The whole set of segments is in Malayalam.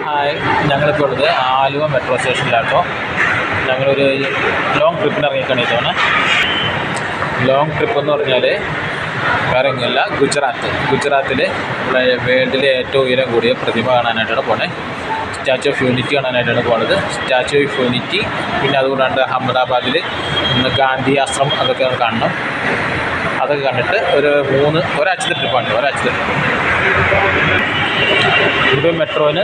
ഹായ്, ഞങ്ങളിപ്പോൾ ഉള്ളത് ആലുവ മെട്രോ സ്റ്റേഷനിലാട്ടോ. ഞങ്ങളൊരു ലോങ് ട്രിപ്പിന് ഇറങ്ങിക്കണിട്ടാണ്. ലോങ് ട്രിപ്പ് എന്ന് പറഞ്ഞാൽ വേറെ എങ്ങനെയല്ല, ഗുജറാത്തിൽ വേൾഡിലെ ഏറ്റവും ഉയരം കൂടിയ പ്രതിമ കാണാനായിട്ടാണ് പോണത്. സ്റ്റാച്യു ഓഫ് യൂണിറ്റി കാണാനായിട്ടാണ് പോകുന്നത്. സ്റ്റാച്യു ഓഫ് യൂണിറ്റി, പിന്നെ അതുകൂടാണ്ട് അഹമ്മദാബാദിൽ ഗാന്ധി ആശ്രം, അതൊക്കെ കാണണം. അതൊക്കെ കണ്ടിട്ട് ഒരാഴ്ചത്തെ ട്രിപ്പാണ്. ഇത് മെട്രോന്ന്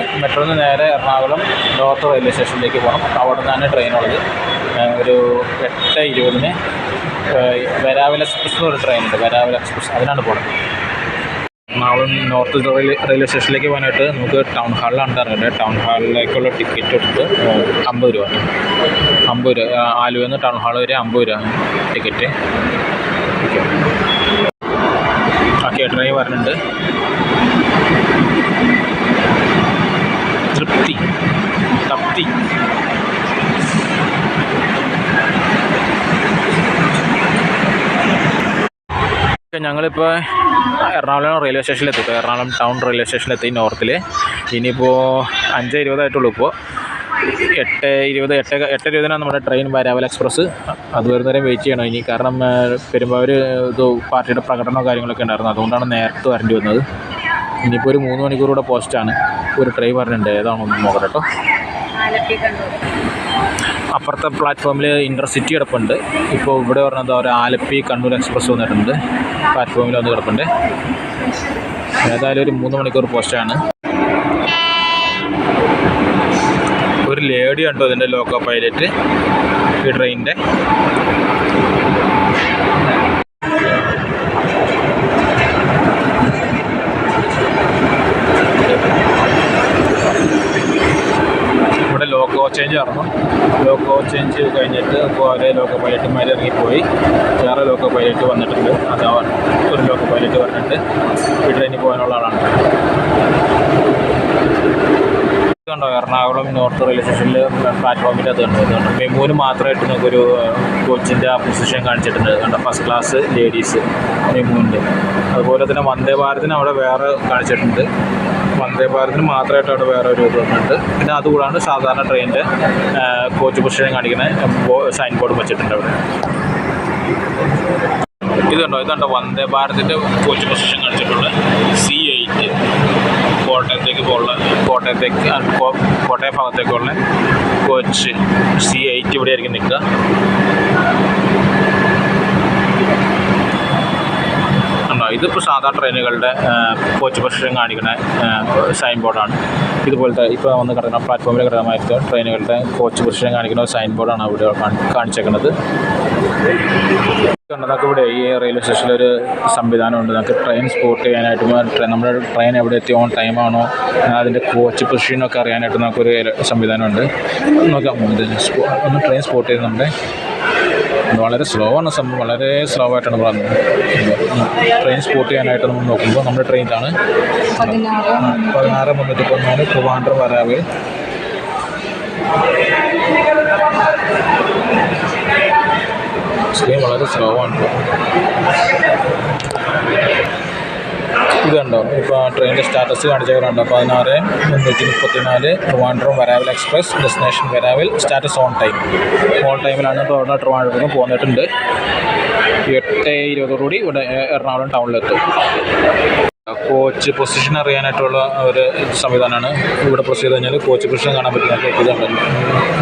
നേരെ എറണാകുളം നോർത്ത് റെയിൽവേ സ്റ്റേഷനിലേക്ക് പോകണം. അവിടെ നിന്നാണ് ട്രെയിനുള്ളത്. ഒരു 8:20 വെരാവൽ എക്സ്പ്രസ് എന്ന് പറഞ്ഞ ട്രെയിനുണ്ട്. വെരാവൽ എക്സ്പ്രസ്, അതിനാണ് പോകുന്നത്. എറണാകുളം നോർത്ത് റെയിൽവേ സ്റ്റേഷനിലേക്ക് പോകാനായിട്ട് നമുക്ക് ടൗൺ ഹാളിലാണ് ഇറങ്ങേണ്ടത്. ടൗൺ ഹാളിലേക്കുള്ള ടിക്കറ്റ് എടുത്ത് 50 രൂപ. ആലുവയിൽ നിന്ന് ടൗൺ ഹാൾ വരെ 50 രൂപ ടിക്കറ്റ്. ഓക്കെ, ട്രെയിൻ വരുന്നുണ്ട്. തൃപ്തി ഞങ്ങളിപ്പോൾ എറണാകുളം റെയിൽവേ സ്റ്റേഷനിലെത്തി. എറണാകുളം ടൗൺ റെയിൽവേ സ്റ്റേഷനിലെത്തി നോർത്തിൽ. ഇനിയിപ്പോൾ 5:20 ആയിട്ടുള്ളൂ. ഇപ്പോൾ 8:20 നമ്മുടെ ട്രെയിൻ വെരാവൽ എക്സ്പ്രസ്. അത് വരുന്നവരെ വെയിറ്റ് ചെയ്യണം ഇനി. കാരണം പെരുമ്പാവൂർ പാർട്ടിയുടെ പ്രകടനമോ കാര്യങ്ങളൊക്കെ ഉണ്ടായിരുന്നു. അതുകൊണ്ടാണ് നേരത്തെ വരേണ്ടി വന്നത്. ഇനിയിപ്പോൾ ഒരു 3 മണിക്കൂർ കൂടെ പോസ്റ്റാണ്. ഒരു ട്രെയിൻ വരുന്നുണ്ട്, ഏതാണെന്ന് നോക്കാം കേട്ടോ. അപ്പുറത്തെ പ്ലാറ്റ്ഫോമിൽ ഇൻ്റർസിറ്റി കിടപ്പുണ്ട്. ഇപ്പോൾ ഇവിടെ പറഞ്ഞത് ഒരു ആലപ്പി കണ്ണൂർ എക്സ്പ്രസ് വന്നിട്ടുണ്ട്. പ്ലാറ്റ്ഫോമിൽ വന്ന് കിടപ്പുണ്ട്. ഏതായാലും ഒരു 3 മണിക്കൂർ പോസ്റ്റാണ്. ഒരു ലേഡി ഉണ്ടോ ഇതിൻ്റെ ലോക്കോ പൈലറ്റ് ഈ ട്രെയിനിൻ്റെ. ഇവിടെ ലോക്കോ ചേഞ്ച് നടന്നു. ലോക്കോ ചേഞ്ച് കഴിഞ്ഞിട്ട് ഇപ്പോൾ ഒരേ ലോക്കോ പൈലറ്റുമാർ ഇറങ്ങിപ്പോയി. വേറെ ലോക്കോ പൈലറ്റ് വന്നിട്ടുണ്ട്. അതാ ഒരു ലോക്കോ പൈലറ്റ് വന്നിട്ടുണ്ട്. ഈ ട്രെയിനിൽ പോകാനുള്ള ആളാണ്. ണ്ടോ എറണാകുളം നോർത്ത് റെയിൽവേ സ്റ്റേഷനിൽ പ്ലാറ്റ്ഫോമിൻ്റെ അത് കണ്ടോ. മെമൂന് മാത്രമായിട്ട് നമുക്കൊരു കോച്ചിൻ്റെ ആ പൊസിഷൻ കാണിച്ചിട്ടുണ്ട്. കണ്ടോ, ഫസ്റ്റ് ക്ലാസ് ലേഡീസ് മെമൂൻ്റെ. അതുപോലെ തന്നെ വന്ദേ ഭാരതിന് അവിടെ വേറെ കാണിച്ചിട്ടുണ്ട്. വന്ദേ ഭാരതിന് മാത്രമായിട്ട് അവിടെ വേറെ ഒരു ഇതുണ്ട്. പിന്നെ അതുകൂടാണ്ട് സാധാരണ ട്രെയിനിൻ്റെ കോച്ച് പൊസിഷൻ കാണിക്കുന്ന സൈൻ ബോർഡ് വെച്ചിട്ടുണ്ട് അവിടെ. ഇതുണ്ടോ വന്ദേ ഭാരതിൻ്റെ കോച്ച് പൊസിഷൻ കാണിച്ചിട്ടുള്ള C8 കോട്ടയം ഭാഗത്തേക്കുള്ള കോച്ച് C8 ഇവിടെ ആയിരിക്കും നിൽക്കുക. ഇതിപ്പോൾ സാധാ ട്രെയിനുകളുടെ കോച്ച് പൊസിഷൻ കാണിക്കുന്ന സൈൻ ബോർഡാണ്. ഇതുപോലത്തെ ഇപ്പോൾ വന്ന് കിടക്കുന്ന പ്ലാറ്റ്ഫോമിൽ കിടക്കുന്നമായിട്ട് ട്രെയിനുകളുടെ കോച്ച് പൊസിഷൻ കാണിക്കുന്ന ഒരു സൈൻ ബോർഡാണ് അവിടെ കാണിച്ചേക്കുന്നത്. നമുക്ക് ഇവിടെ ഈ റെയിൽവേ സ്റ്റേഷനിലൊരു സംവിധാനമുണ്ട്. നമുക്ക് ട്രെയിൻ സ്പോട്ട് ചെയ്യാനായിട്ട് നമ്മുടെ ട്രെയിൻ എവിടെ എത്തി, ഓൺ ടൈമാണോ, അതിൻ്റെ കോച്ച് പൊസിഷനൊക്കെ അറിയാനായിട്ട് നമുക്കൊരു സംവിധാനമുണ്ട്. നോക്കാം, ഒന്ന് ട്രെയിൻ സ്പോട്ട് ചെയ്യുന്നുണ്ട്. വളരെ സ്ലോ ആണ് സംഭവം, വളരെ സ്ലോ ആയിട്ടാണ് പറഞ്ഞത്. ട്രെയിൻ സ്പോട്ട് ചെയ്യാനായിട്ട് നമ്മൾ നോക്കുമ്പോൾ നമ്മുടെ ട്രെയിൻ ഇതാണ് 16:34 ട്രിവാൻഡ്രം വരാവൽ. സ്ക്രീൻ വളരെ സ്ലോ ആണ്. ഇതുണ്ടോ ഇപ്പോൾ ട്രെയിനിൻ്റെ സ്റ്റാറ്റസ് കാണിച്ചവരുണ്ടോ. 16:34 Trivandrum Veraval express, destination Veraval, status on ടൈമിലാണ്. ഇപ്പോൾ അവിടെ ട്രിവാൻഡ്രത്തിന് പോന്നിട്ടുണ്ട്. 8:20 ഇവിടെ എറണാകുളം ടൗണിലെത്തും. കോച്ച് പൊസിഷൻ അറിയാനായിട്ടുള്ള ഒരു സംവിധാനമാണ്. ഇവിടെ പ്രസ് ചെയ്ത് കഴിഞ്ഞാൽ കോച്ച് പൊസിഷൻ കാണാൻ പറ്റുന്ന ഇതുണ്ട്.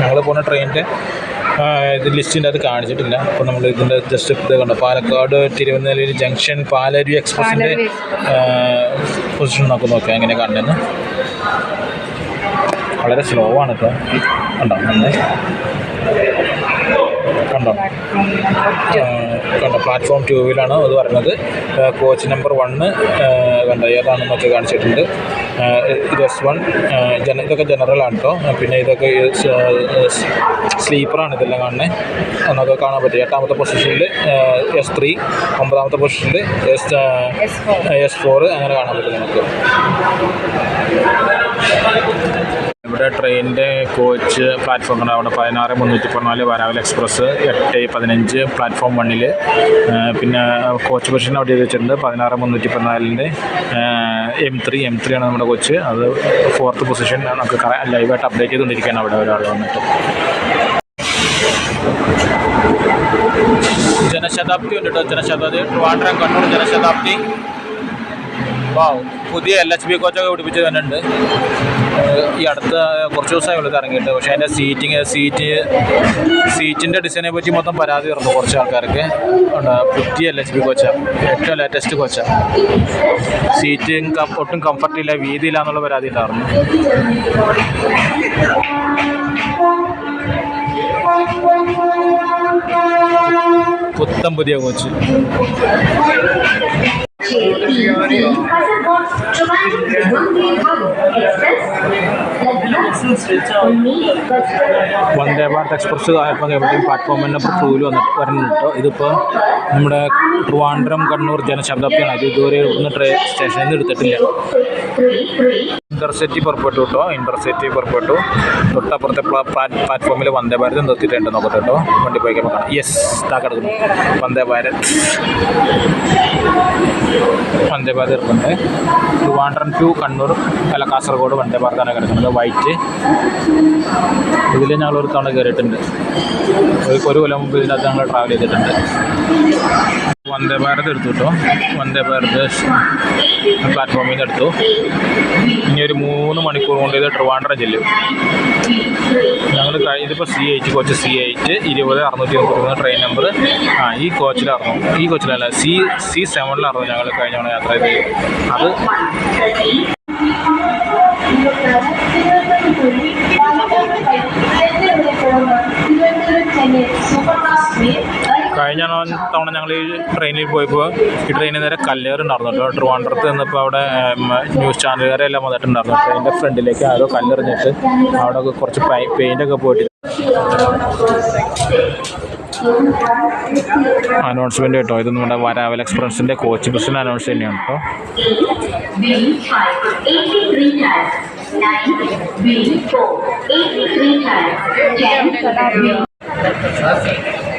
ഞങ്ങൾ പോകുന്ന ട്രെയിനിൻ്റെ ഇത് ലിസ്റ്റിൻ്റെ അത് കാണിച്ചിട്ടില്ല. അപ്പോൾ നമ്മൾ ഇതിൻ്റെ ജസ്റ്റ് ഇത് കണ്ടോ, പാലക്കാട് തിരുവനന്തപുരം ജംഗ്ഷൻ പാലരുവി എക്സ്പ്രസിൻ്റെ പൊസിഷൻ നമുക്ക് നോക്കാം എങ്ങനെ കാണുന്നതെന്ന്. വളരെ സ്ലോ ആണ് കേട്ടോ. കണ്ടോ പ്ലാറ്റ്ഫോം 2-ലാണ് അത് പറയുന്നത്. കോച്ച് നമ്പർ 1 കണ്ടോ ഏതാണെന്നൊക്കെ കാണിച്ചിട്ടുണ്ട്. ഇത് S1 ഇതൊക്കെ ജനറലാണ് കേട്ടോ. പിന്നെ ഇതൊക്കെ സ്ലീപ്പറാണ് ഇതെല്ലാം കാണുന്നത്. എന്നൊക്കെ കാണാൻ പറ്റും. 8ാമത്തെ പൊസിഷനിൽ S3, 9ാമത്തെ പൊസിഷനിൽ S4 അങ്ങനെ കാണാൻ പറ്റും നമുക്ക്. ഇവിടെ ട്രെയിനിൻ്റെ കോച്ച് പ്ലാറ്റ്ഫോം അവിടെ 16-314 വരാവൽ എക്സ്പ്രസ് 8-15 പ്ലാറ്റ്ഫോം 1 പിന്നെ കോച്ച് പൊസിഷൻ അവിടെ എഴുതി വെച്ചിട്ടുണ്ട് 16-314 M3 ആണ് നമ്മുടെ കോച്ച്. അത് 4th പൊസിഷൻ നമുക്ക് ലൈവായിട്ട് അപ്ഡേറ്റ് ചെയ്തുകൊണ്ടിരിക്കുകയാണ് അവിടെ ഒരാൾ വന്നിട്ട്. ജനശതാബ്ദി ഉണ്ട് കേട്ടോ. ജനശതാബ്ദി ട്രിവാൻഡ്രം കണ്ണൂർ ജനശതാബ്ദി. വാവ്, പുതിയ LHB കോച്ചൊക്കെ പിടിപ്പിച്ച് തന്നെയുണ്ട്. ഈ അടുത്ത കുറച്ച് ദിവസമായി ഉള്ളത് ഇറങ്ങിയിട്ട്. പക്ഷേ അതിൻ്റെ സീറ്റിൻ്റെ ഡിസൈനെ പറ്റി മൊത്തം പരാതി പറഞ്ഞു കുറച്ച് ആൾക്കാർക്ക്. പുതിയ LHB കോച്ചാണ്, ഏറ്റവും ലേറ്റസ്റ്റ് കോച്ചാണ്. സീറ്റ് ഒട്ടും കംഫർട്ടില്ല, വീതിയില്ല എന്നുള്ള പരാതി ഉണ്ടായിരുന്നു. പുത്തം പുതിയ കോച്ച്. വന്ദേ ഭാരത് എക്സ്പ്രസ് ആയപ്പോൾ പ്ലാറ്റ്ഫോം തന്നെ പ്രൂവിൽ വരുന്നുണ്ട് കേട്ടോ. ഇതിപ്പോൾ നമ്മുടെ ട്രിവാൻഡ്രം കണ്ണൂർ ജനശതാബ്ദിയാണ്. അത് ഇതുവരെ ഇവിടുന്ന് സ്റ്റേഷനിൽ നിന്ന് എടുത്തിട്ടില്ല. ഇന്റർസിറ്റി പുറപ്പെട്ടു കേട്ടോ. ഇന്റർസിറ്റി പുറപ്പെട്ടു. തൊട്ടപ്പുറത്തെ പ്ലാറ്റ്ഫോമിൽ വന്ദേ ഭാരത് നിർത്തിയിട്ടുണ്ട്. നോക്കട്ടെ കേട്ടോ, വണ്ടി പോയി കാണാം. യെസ്, താ കിടക്കുന്നു വന്ദേ ഭാരത്. വന്ദേ ഭാരത് ഇറക്കുന്നുണ്ട്. ട്രിവാൻഡ്രം ടു കണ്ണൂർ അല്ല കാസർഗോഡ് വന്ദേ ഭാരതാണ് കിടക്കുന്നത്. വൈറ്റ്. ഇതിൽ ഞങ്ങൾ ഒരു തവണ കയറിയിട്ടുണ്ട്. ഒരു കൊല്ലം മുമ്പ് ഇതിനകത്ത് ഞങ്ങൾ ട്രാവൽ ചെയ്തിട്ടുണ്ട്. വന്ദേ ഭാരത് എടുത്തു കേട്ടോ. വന്ദേ ഭാരത് പ്ലാറ്റ്ഫോമിൽ നിന്ന് എടുത്തു. ഇനി ഒരു 3 മണിക്കൂർ കൊണ്ട് ഇത് ട്രിവാൻഡ്രം ചെല്ലും. ഞങ്ങൾ ഇതിപ്പോൾ C8 coach C8 20-630 train number. ഈ കോച്ചിലായിരുന്നു, ഈ കോച്ചിലല്ല C7 ഞങ്ങൾ കഴിഞ്ഞ തവണ യാത്ര ചെയ്ത്. അത് കഴിഞ്ഞ തവണ ഞങ്ങൾ ഈ ട്രെയിനിൽ പോയപ്പോൾ ഈ ട്രെയിനിൽ നേരെ കല്ലേറുണ്ടായിരുന്നു കേട്ടോ. ട്രിവാൻഡ്രത്ത് നിന്നപ്പോൾ അവിടെ ന്യൂസ് ചാനലുകാരെല്ലാം വന്നിട്ടുണ്ടായിരുന്നു. ട്രെയിനിൻ്റെ ഫ്രണ്ടിലേക്ക് ആരോ കല്ലെറിഞ്ഞിട്ട് അവിടെ കുറച്ച് പെയിൻ്റൊക്കെ പോയിട്ട് അനൗൺസ്മെൻറ്റ് കേട്ടോ. ഇത് നമ്മുടെ വരാവൽ എക്സ്പ്രസിൻ്റെ കോച്ച് ബസ്സിൻ്റെ അനൗൺസ് തന്നെയാണ് കേട്ടോ.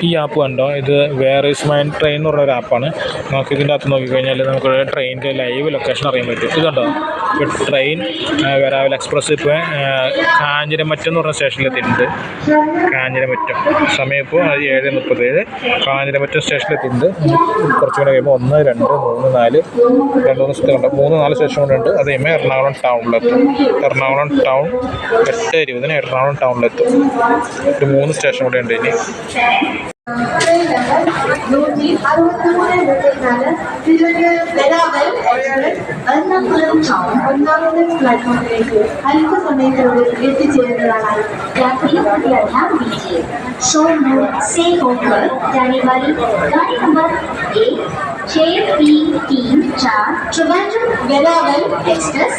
ഈ ആപ്പ് കണ്ടോ, ഇത് വേർ ഈസ് മൈ ട്രെയിൻ എന്ന് പറഞ്ഞൊരു ആപ്പാണ്. നമുക്ക് ഇതിൻ്റെ അകത്ത് നോക്കിക്കഴിഞ്ഞാൽ നമുക്ക് ട്രെയിനിൻ്റെ ലൈവ് ലൊക്കേഷൻ അറിയാൻ പറ്റും. ഇതുണ്ടോ, ഇപ്പോൾ ട്രെയിൻ വരാവൽ എക്സ്പ്രസ് ഇപ്പോൾ കാഞ്ഞിരമറ്റം എന്ന് പറഞ്ഞ സ്റ്റേഷനിലെത്തിയിട്ടുണ്ട്. കാഞ്ഞിരമറ്റം സമയം ഇപ്പോൾ 7:37. കാഞ്ഞിരമറ്റം സ്റ്റേഷനിലെത്തിയിട്ടുണ്ട്. കുറച്ചുകൂടെ കഴിയുമ്പോൾ 1, 2, 3, 4 2-3 സ്ഥലമുണ്ട്. 3-4 സ്റ്റേഷൻ കൊണ്ടുണ്ട്. അത് കഴിയുമ്പോൾ എറണാകുളം ടൗണിലെത്തും. എറണാകുളം ടൗൺ 8:20 എറണാകുളം ടൗണിലെത്തും. ഒരു 3 സ്റ്റേഷൻ കൂടെ ഉണ്ട് ഇനി. എത്തിച്ചേരുന്നതാണ്. सोमवार से होकर जाने वाली गाड़ी number 1-6-3-3-4 Trivandrum Veraval express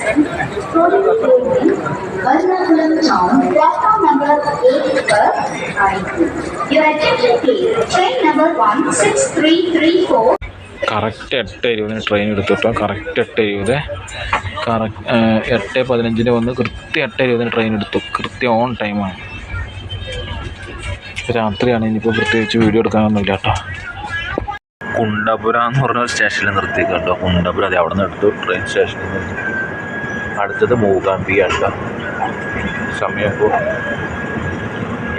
Ernakulam town platform number 8 पर आएगी. Your attention please. Train number 16334. Correct 8:20 train എടുത്തിട്ടോ. കറക്റ്റ് 8:20. 8:15 വന്ന് കൃത്യം 8:20 ട്രെയിൻ എടുത്തു. കൃത്യം ഓൺ ടൈമാണ്. രാത്രിയാണ്. ഇനിയിപ്പോൾ പ്രത്യേകിച്ച് വീഡിയോ എടുക്കാനൊന്നുമില്ല കേട്ടോ. കുണ്ടപുര എന്ന് പറഞ്ഞ സ്റ്റേഷനിൽ നിർത്തി കേട്ടോ. കുണ്ടപുര അത് അവിടെ നിന്ന് എടുത്തു. ട്രെയിൻ സ്റ്റേഷനിൽ നിർത്തി. അടുത്തത് മൂകാംബിക കേട്ടോ. സമയം ഇപ്പോൾ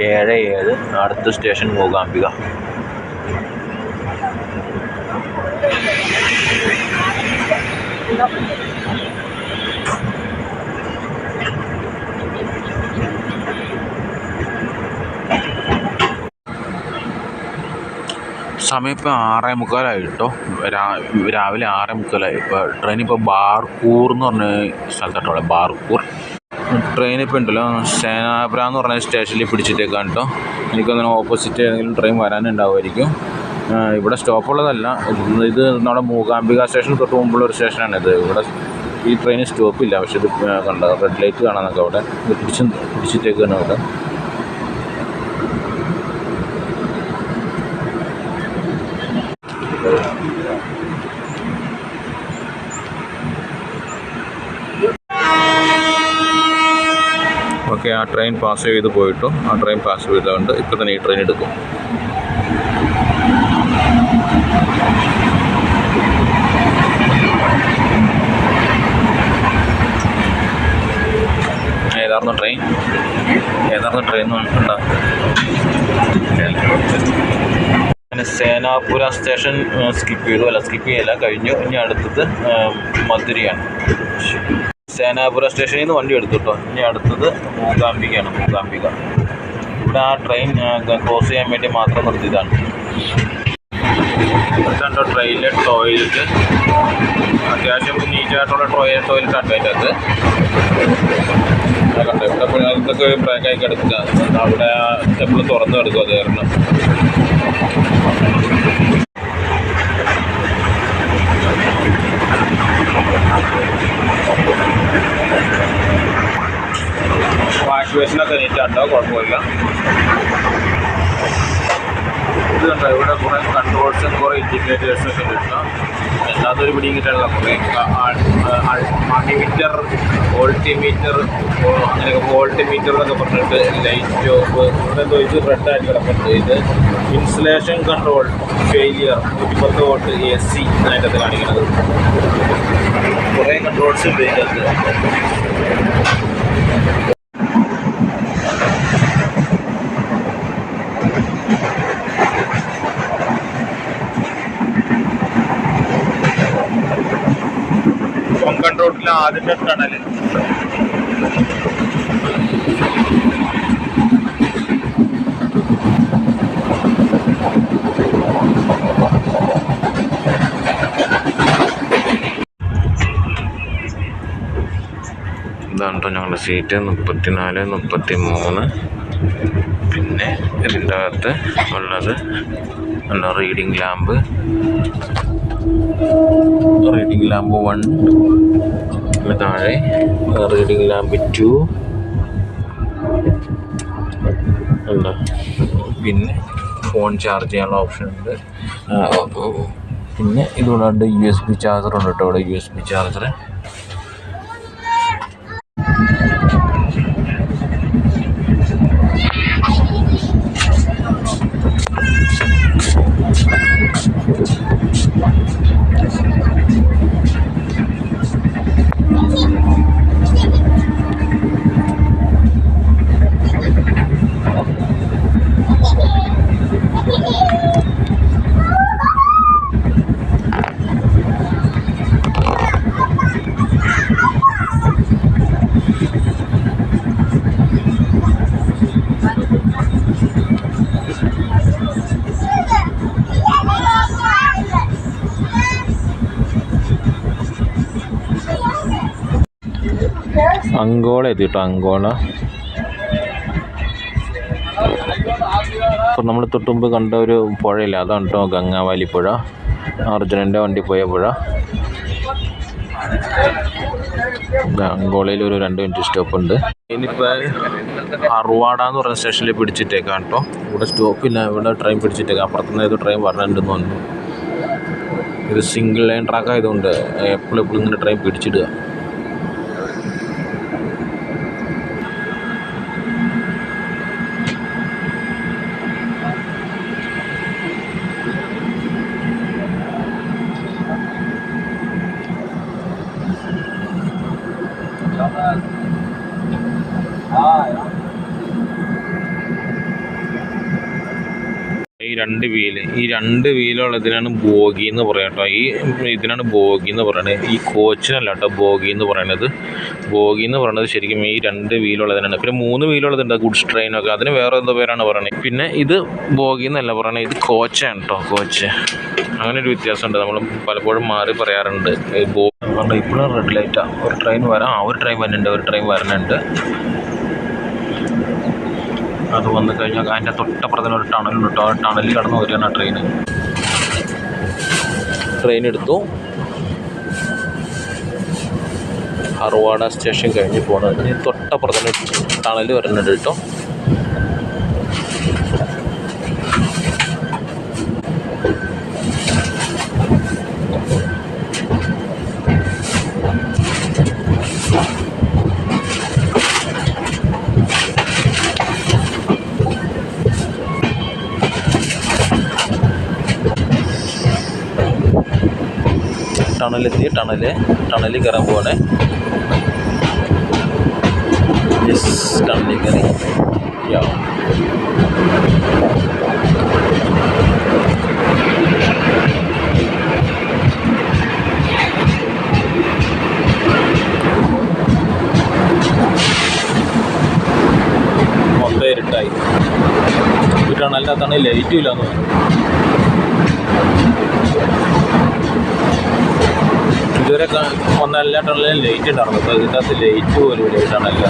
7:07. അടുത്ത സ്റ്റേഷൻ മൂകാംബിക. സമയം ഇപ്പോൾ 6:45 കേട്ടോ. രാവിലെ 6:45. ഇപ്പോൾ ട്രെയിൻ ഇപ്പോൾ ബാർക്കൂർ എന്ന് പറഞ്ഞ സ്ഥലത്തോട്ടോ. ബാർക്കൂർ ട്രെയിൻ ഇപ്പോൾ ഉണ്ടല്ലോ സേനാപുര എന്ന് പറഞ്ഞ സ്റ്റേഷനിൽ പിടിച്ചിട്ടേക്കാണ് കേട്ടോ. എനിക്കൊന്നും ഓപ്പോസിറ്റ് ഏതെങ്കിലും ട്രെയിൻ വരാനുണ്ടാവുമായിരിക്കും. ഇവിടെ സ്റ്റോപ്പുള്ളതല്ല. ഇത് നമ്മുടെ മൂകാംബിക സ്റ്റേഷൻ തൊട്ട് മുമ്പുള്ളൊരു സ്റ്റേഷനാണിത്. ഇവിടെ ഈ ട്രെയിന് സ്റ്റോപ്പില്ല. പക്ഷെ ഇത് കണ്ടോ, റെഡ് ലൈറ്റ് കാണാൻ നമുക്ക് അവിടെ. ഇത് പിടിച്ചിട്ടേക്കാണ് അവിടെ. ഓക്കെ, ആ ട്രെയിൻ പാസ് ചെയ്ത് പോയിട്ടു. ആ ട്രെയിൻ പാസ് ചെയ്തുകൊണ്ട് ഇപ്പോൾ തന്നെ ഈ ട്രെയിൻ എടുക്കും. ഏതായിരുന്നു ട്രെയിൻ ഉണ്ടോ? അങ്ങനെ സേനാപുര സ്റ്റേഷൻ സ്കിപ്പ് ചെയ്യല്ല, കഴിഞ്ഞു. ഇനി അടുത്തത് മധുരയാണ്. സേനാപുര സ്റ്റേഷനിൽ നിന്ന് വണ്ടി എടുത്തു കേട്ടോ. ഇനി അടുത്തത് മൂകാംബികയാണ്. ഇവിടെ ആ ട്രെയിൻ ക്രോസ് ചെയ്യാൻ വേണ്ടി മാത്രം നിർത്തിയതാണ്. കണ്ടോ ട്രെയിനിലെ ടോയ്ലറ്റ്, അത്യാവശ്യം നീറ്റായിട്ടുള്ള ടോയ്ലറ്റ് ആണ് അതിൻ്റെ അകത്ത്. കണ്ടോ ഇവിടെ ഇതൊക്കെ ബ്രേക്കായി കിടക്കുക. അവിടെ എപ്പോഴും തുറന്നു കിടക്കും. അത് കാരണം വാഷ് ബേസിനൊക്കെ നീറ്റാണ്ടോ, കുഴപ്പമില്ല. ഇത് കണ്ടോ ഇവിടെ കുറേ കൺട്രോൾസും കുറേ ഇൻഡിക്കേറ്റേഴ്സൊക്കെ കിട്ടുക. എല്ലാത്തൊരു പിടിയും കിട്ടാനുള്ള കുറേ മണിമീറ്റർ, വോൾട്ടിമീറ്റർ, അങ്ങനെയൊക്കെ വോൾട്ടിമീറ്റർ എന്നൊക്കെ പറഞ്ഞിട്ട് ലൈറ്റ് ഓഫ് ഇതെന്തോ ഇത് റെഡായിട്ട് കിടപ്പുണ്ട്. ഇത് insulation control failure 110 volt AC അതിൻ്റെ അകത്ത് കാണിക്കുന്നത്. കുറേ കൺട്രോൾസ് ഉണ്ട് ഇതിൻ്റെ അകത്ത്. കൊങ്കൺ റോഡിലെ ആദ്യത്തെ ടണൽ. ഇതാണ് കേട്ടോ ഞങ്ങളുടെ സീറ്റ് 34, 33. പിന്നെ ഇതിൻ്റെ അകത്ത് ഉള്ളത് എന്താ റീഡിംഗ് ലാമ്പ് 1, പിന്നെ താഴെ റീഡിംഗ് ലാമ്പ് 2 എന്താ. പിന്നെ ഫോൺ ചാർജ് ചെയ്യാനുള്ള ഓപ്ഷൻ ഉണ്ട്. പിന്നെ ഇതുകൂടാണ്ട് USB ചാർജർ ഉണ്ട് കേട്ടോ. ഇവിടെ USB ചാർജർ. അങ്കോള എത്തിട്ടോ. അങ്കോള അപ്പോൾ നമ്മൾ തൊട്ടുമുമ്പ് കണ്ട ഒരു പുഴയില്ല, അതാണ് കേട്ടോ ഗംഗാവാലി പുഴ. അർജുനൻ്റെ വണ്ടി പോയ പുഴ. അങ്കോളയിൽ ഒരു 2 മിനിറ്റ് സ്റ്റോപ്പ് ഉണ്ട്. ഇനിയിപ്പോൾ അറുവാട എന്ന് പറഞ്ഞ സ്റ്റേഷനിൽ പിടിച്ചിട്ടേക്കാം കേട്ടോ. ഇവിടെ സ്റ്റോപ്പില്ല, ഇവിടെ ട്രെയിൻ പിടിച്ചിട്ടേക്കാം. അപ്പുറത്തുനിന്ന് ഏതോ ട്രെയിൻ വരണുണ്ടെന്ന് തോന്നുന്നു. ഇത് സിംഗിൾ ലൈൻ ട്രാക്ക് ആയതുകൊണ്ട് എപ്പോഴും ഇങ്ങനെ ട്രെയിൻ പിടിച്ചിടുക. ഈ രണ്ട് വീലുള്ളതിനാണ് ബോഗി എന്ന് പറയാം കേട്ടോ. ഇതിനാണ് ബോഗി എന്ന് പറയുന്നത്. ഈ കോച്ചിനല്ല കേട്ടോ ബോഗി എന്ന് പറയുന്നത്. ബോഗി എന്ന് പറയുന്നത് ശരിക്കും ഈ 2 വീലുള്ളതിനാണ്. പിന്നെ 3 വീലുള്ളതുണ്ട് ഗുഡ്സ് ട്രെയിനൊക്കെ, അതിന് വേറെ എന്തോ പേരാണ് പറയുന്നത്. പിന്നെ ഇത് ബോഗി എന്നല്ല പറയുന്നത്, ഇത് കോച്ചാണ് കേട്ടോ. കോച്ച് അങ്ങനെ ഒരു വ്യത്യാസമുണ്ട്. നമ്മൾ പലപ്പോഴും മാറി പറയാറുണ്ട്. ബോഗി ഇപ്പോഴും റെഡ് ലൈറ്റാണ്. ഒരു ട്രെയിൻ വരുന്നുണ്ട്. അത് വന്നു കഴിഞ്ഞാൽ അതിൻ്റെ തൊട്ടപ്പുറത്തിന് ഒരു ടണലുണ്ട് കേട്ടോ. ആ ടണലിൽ കടന്ന് വരികയാണ് ട്രെയിൻ എടുത്തു. അറുവാട സ്റ്റേഷൻ കഴിഞ്ഞ് പോകുന്നത്. തൊട്ടപ്പുറത്തിന് ടണൽ വരുന്നുണ്ട് കേട്ടോ. ടണലെത്തി. ടണലിൽ കയറാൻ പോവാണ്. ടണലിൽ കയറി. മൊത്തം ഇരുട്ടായി. ഈ ടണലിനകത്താണ് ലൈറ്റും ഇല്ലാന്ന് പറഞ്ഞു. ഇതുവരെ വന്ന എല്ലാ ടണലിലും ലൈറ്റ് ഉണ്ടായിരുന്നു. അപ്പോൾ ഇതിൻ്റെ അകത്ത് ലൈറ്റ് പോലും ഇല്ല. ടണലില്ല,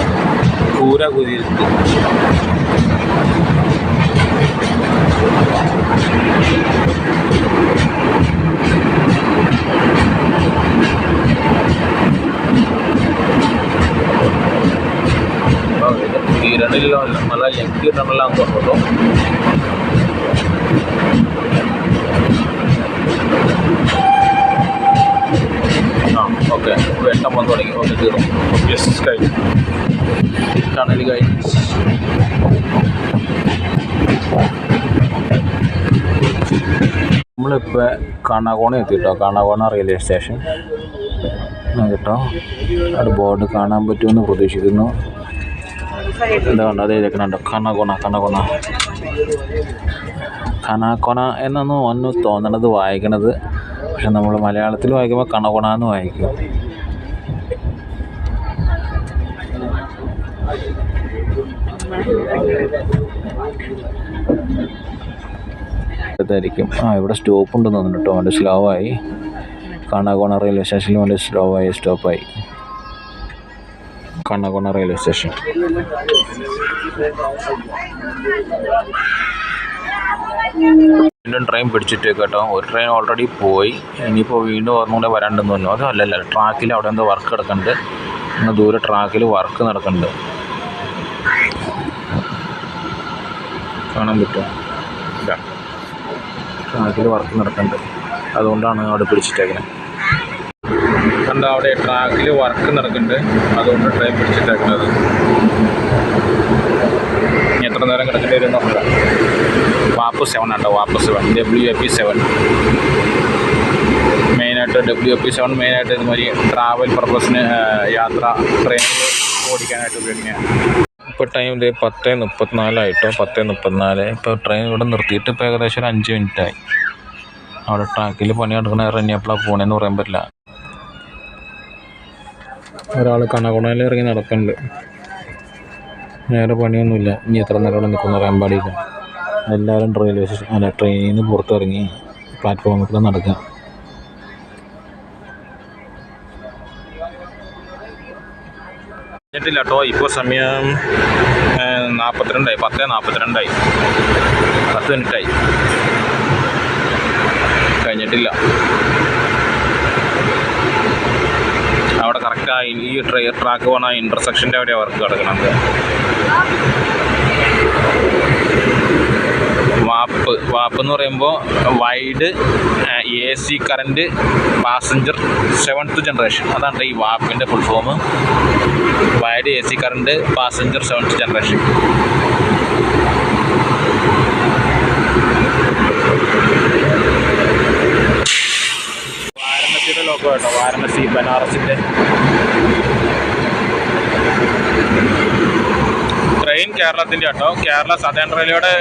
കൂര കുതിർത്ത്. ഈ ടണലിലോ നല്ല ലെങ്തി ടണലാന്ന് തോന്നുന്നു. ഓക്കെ, വെട്ടം വന്നു തുടങ്ങി. ഓക്കെ, തീർന്നു. യെസ്, കഴിഞ്ഞു. ടണൽ കഴിഞ്ഞു. നമ്മളിപ്പോൾ കാണാകോണ എത്തി കേട്ടോ. കാണാകോണ റെയിൽവേ സ്റ്റേഷൻ കേട്ടോ. അവിടെ ബോർഡ് കാണാൻ പറ്റുമെന്ന് പ്രതീക്ഷിക്കുന്നു. എന്താ കണ്ടോ, അതേ ഇതൊക്കെയുണ്ടോ, കനാക്കോണ എന്നൊന്നും ഒന്ന് തോന്നണത് വായിക്കണത്. പക്ഷെ നമ്മൾ മലയാളത്തിൽ വായിക്കുമ്പോൾ കണകൊണ എന്ന് വായിക്കും. ായിരിക്കും. ഇവിടെ സ്റ്റോപ്പ് ഉണ്ടെന്ന് തോന്നുന്നു കേട്ടോ. വണ്ടി സ്ലോ ആയി. കണ്ണകോണ റെയിൽവേ സ്റ്റേഷനിൽ വണ്ടി സ്റ്റോപ്പായി. കണ്ണകോണ റെയിൽവേ സ്റ്റേഷൻ. വീണ്ടും ട്രെയിൻ പിടിച്ചിട്ട് കേട്ടോ. ഒരു ട്രെയിൻ ഓൾറെഡി പോയി. ഇനിയിപ്പോൾ വീണ്ടും ഓർമ്മ കൂടെ വരാണ്ടെന്ന് തോന്നുന്നു. അതല്ലല്ല, ട്രാക്കിൽ അവിടെ എന്തോ വർക്ക് നടക്കുന്നുണ്ട്. ഇന്ന് ദൂരെ ട്രാക്കിൽ വർക്ക് നടക്കുന്നുണ്ട്. കാണാൻ പറ്റുമോ? ഇല്ല, ട്രാക്കിൽ വർക്ക് നടക്കുന്നുണ്ട്. അതുകൊണ്ടാണ് അവിടെ പിടിച്ചിട്ടേക്കുന്നത്. കണ്ടോ, അവിടെ ട്രാക്കിൽ വർക്ക് നടക്കുന്നുണ്ട്. അതുകൊണ്ട് ട്രെയിൻ പിടിച്ചിട്ടേക്കുന്നത്. ഇനി എത്ര നേരം കിടക്കേണ്ടി വരും നോക്കാം. വാപ്പ് 7 ഉണ്ടോ? വാപ്പ് 7, WAP7 മെയിനായിട്ട്. WAP7 മെയിനായിട്ട് ഇതുമാതിരി ട്രാവൽ പർപ്പസിന് യാത്ര ട്രെയിനിൽ ഓടിക്കാനായിട്ട് ഉപയോഗിക്കുകയാണ്. ഇപ്പോൾ ടൈം 10:34 10:34. ഇപ്പോൾ ട്രെയിൻ ഇവിടെ നിർത്തിയിട്ട് ഇപ്പോൾ ഏകദേശം ഒരു 5 മിനിറ്റായി. അവിടെ ട്രാക്കിൽ പണി നടക്കുന്ന ഇറങ്ങി എപ്പോഴാണ് പോകണമെന്ന് പറയാൻ പറ്റില്ല. ഒരാൾ കണകുണയിൽ ഇറങ്ങി നടക്കുന്നുണ്ട്. നേരെ പണിയൊന്നുമില്ല. ഇനി എത്ര നേരം അവിടെ നിൽക്കുന്ന പറയാൻ പാടില്ല. എല്ലാവരും റെയിൽവേ സ്റ്റേഷൻ ട്രെയിനിൽ നിന്ന് പുറത്തിറങ്ങി പ്ലാറ്റ്ഫോമിൽ നടക്കുക. കഴിഞ്ഞിട്ടില്ല കേട്ടോ. ഇപ്പോൾ സമയം 42 10:42 10 മിനിറ്റായി. കഴിഞ്ഞിട്ടില്ല. അവിടെ കറക്റ്റായി ഈ ട്രാക്ക് പോകുന്ന ഇൻ്റർസെക്ഷൻ്റെ അവിടെ വർക്ക് കിടക്കണത്. വാപ്പ് എന്ന് പറയുമ്പോൾ wide AC current passenger 7th generation. അതാണ് ഈ വാപ്പിൻ്റെ full form. Wide AC current passenger 7th generation. വാരണസിയുടെ ലോഗോ കേട്ടോ. വാരണസി, ബനാറസിൻ്റെ. ട്രെയിൻ കേരളത്തിൻ്റെ കേട്ടോ. കേരള സദേൺ റെയിൽവേയുടെ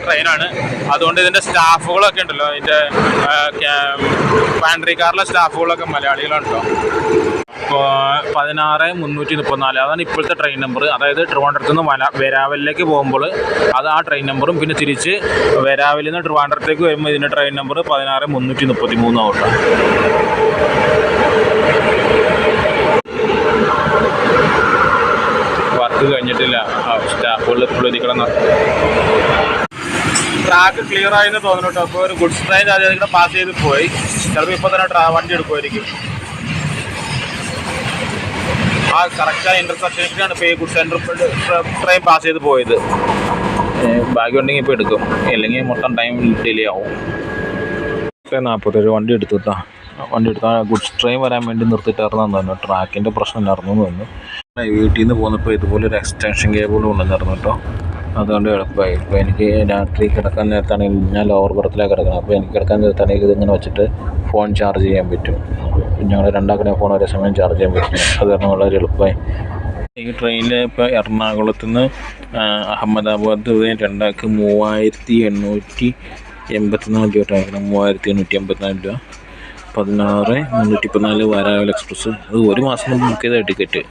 ട്രെയിനാണ്. അതുകൊണ്ട് ഇതിൻ്റെ സ്റ്റാഫുകളൊക്കെ ഉണ്ടല്ലോ, ഇതിൻ്റെ പാൻട്രി കാറിലെ സ്റ്റാഫുകളൊക്കെ മലയാളികളാണ് കേട്ടോ. ഇപ്പോൾ 16334 അതാണ് ഇപ്പോഴത്തെ ട്രെയിൻ നമ്പർ. അതായത് ട്രിവാൻഡ്രത്ത് നിന്ന് വെരാവലിലേക്ക് പോകുമ്പോൾ അത് ആ ട്രെയിൻ നമ്പറും, പിന്നെ തിരിച്ച് വെരാവലിൽ നിന്ന് ട്രിവാൻഡ്രത്തേക്ക് വരുമ്പോൾ ഇതിൻ്റെ ട്രെയിൻ നമ്പർ 16333 ആവട്ടെ. വർക്ക് കഴിഞ്ഞിട്ടില്ല. സ്റ്റാഫുകൾ ഇപ്പോഴും ഇരിക്കണം. ട്രാക്ക് ക്ലിയർ ആയെന്ന് തോന്നുന്നു കേട്ടോ. അപ്പോൾ ഒരു ഗുഡ്സ് ട്രെയിൻ അതിൽ പാസ് ചെയ്ത് പോയി. ചിലപ്പോൾ ഇപ്പോൾ തന്നെ വണ്ടി എടുക്കുമായിരിക്കും. ആ കറക്റ്റായ ഇൻ്റർസെക്ഷനിലാണ് ഇപ്പോൾ ഈ ഗുഡ്സ് സെൻറ്റർ ട്രെയിൻ പാസ് ചെയ്ത് പോയത്. ഭാഗ്യമുണ്ടെങ്കിൽ ഇപ്പോൾ എടുക്കും, അല്ലെങ്കിൽ മൊത്തം ടൈം ഡിലേ ആവും. 47 വണ്ടി എടുത്താ ഗുഡ്സ് ട്രെയിൻ വരാൻ വേണ്ടി നിർത്തിയിട്ടായിരുന്നു തോന്നുന്നു. ട്രാക്കിൻ്റെ പ്രശ്നം ഇല്ലായിരുന്നു തോന്നുന്നു. വീട്ടിൽ നിന്ന് പോകുന്നപ്പോൾ ഇതുപോലെ ഒരു എക്സ്റ്റൻഷൻ കേബിൾ കൊണ്ടുവന്നിരുന്നു കേട്ടോ. അതുകൊണ്ട് എളുപ്പമായി. ഇപ്പോൾ എനിക്ക് രാത്രി കിടക്കാൻ നേരത്താണെങ്കിൽ ഞാൻ ലോവർ ബർത്തിലാണ് കിടക്കുന്നത്. അപ്പോൾ എനിക്ക് കിടക്കാൻ നേരത്താണെങ്കിൽ ഇതിങ്ങനെ വെച്ചിട്ട് ഫോൺ ചാർജ് ചെയ്യാൻ പറ്റും. ഞങ്ങൾ രണ്ടാക്കുന്ന ഫോൺ ഒരേ സമയം ചാർജ് ചെയ്യാൻ പറ്റും. അത് കാരണം വളരെ എളുപ്പമായി. ഈ ട്രെയിനിൽ ഇപ്പോൾ എറണാകുളത്ത് നിന്ന് അഹമ്മദാബാദ് വരെ രണ്ടാൾക്ക് 3884 രൂപ ആയിരിക്കണം. 3884 രൂപ. 16,314 വാരാവൽ എക്സ്പ്രസ്. അത് ഒരു മാസം ബുക്ക് ചെയ്ത ടിക്കറ്റ്.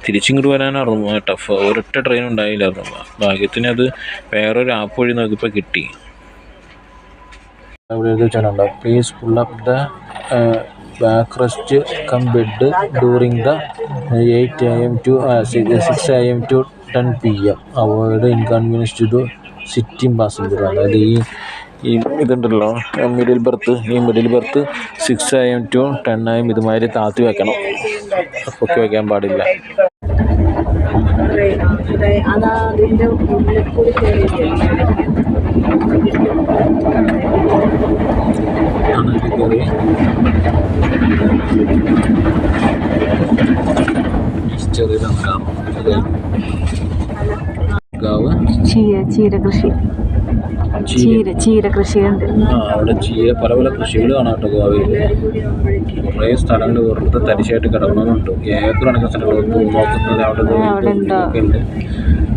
തിരിച്ചിങ്ങോട്ട് വരാനായിരുന്നു ടഫ്. ഒരൊറ്റ ട്രെയിൻ ഉണ്ടായില്ലായിരുന്നു. ഭാഗ്യത്തിന് അത് വേറൊരു ആപ്പ് വഴി നോക്കിയപ്പോൾ കിട്ടി. അവിടെ എഴുതി വെച്ചാലുണ്ടോ, please pull up the back rest cum bed during the 8 AM to 6 AM to 10 PM. Avoid inconvenience to the sitting passenger. അതായത് ഈ ഇതുണ്ടല്ലോ മിഡിൽ ബർത്ത്, ഈ middle berth 6 AM to 10 AM ഇതുമാതിരി താത്തി വെക്കണം. പൊക്കി വയ്ക്കാൻ പാടില്ല. ചീര കൃഷിയുണ്ട്. അവിടെ പല പല കൃഷികൾ കാണാം കേട്ടോ. ഗോവയിൽ കുറേ സ്ഥലങ്ങൾ വെറുതെ തരിശായിട്ട് കിടക്കണമെന്നുണ്ട്. ഏക്കർ കണക്കിന് സ്ഥലങ്ങൾ നോക്കുന്നത് അവിടെ ഒക്കെ ഉണ്ട്.